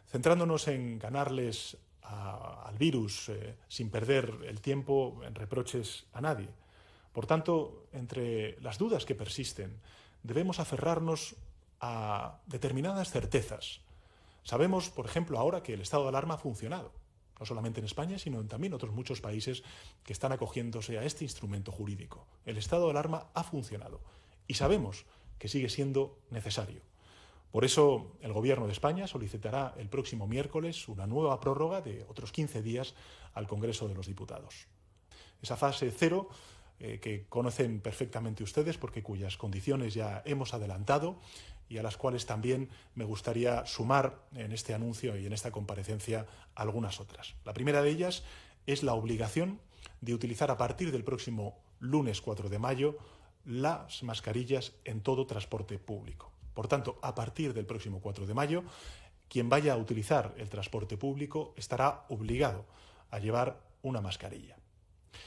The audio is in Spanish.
centrándonos en ganarles al virus sin perder el tiempo en reproches a nadie. Por tanto, entre las dudas que persisten, debemos aferrarnos a determinadas certezas. Sabemos, por ejemplo, ahora que el estado de alarma ha funcionado, no solamente en España, sino también en otros muchos países que están acogiéndose a este instrumento jurídico. El estado de alarma ha funcionado y sabemos que sigue siendo necesario. Por eso, el Gobierno de España solicitará el próximo miércoles una nueva prórroga de otros 15 días al Congreso de los Diputados. Esa fase cero que conocen perfectamente ustedes porque cuyas condiciones ya hemos adelantado y a las cuales también me gustaría sumar en este anuncio y en esta comparecencia algunas otras. La primera de ellas es la obligación de utilizar a partir del próximo lunes 4 de mayo las mascarillas en todo transporte público. Por tanto, a partir del próximo 4 de mayo, quien vaya a utilizar el transporte público estará obligado a llevar una mascarilla.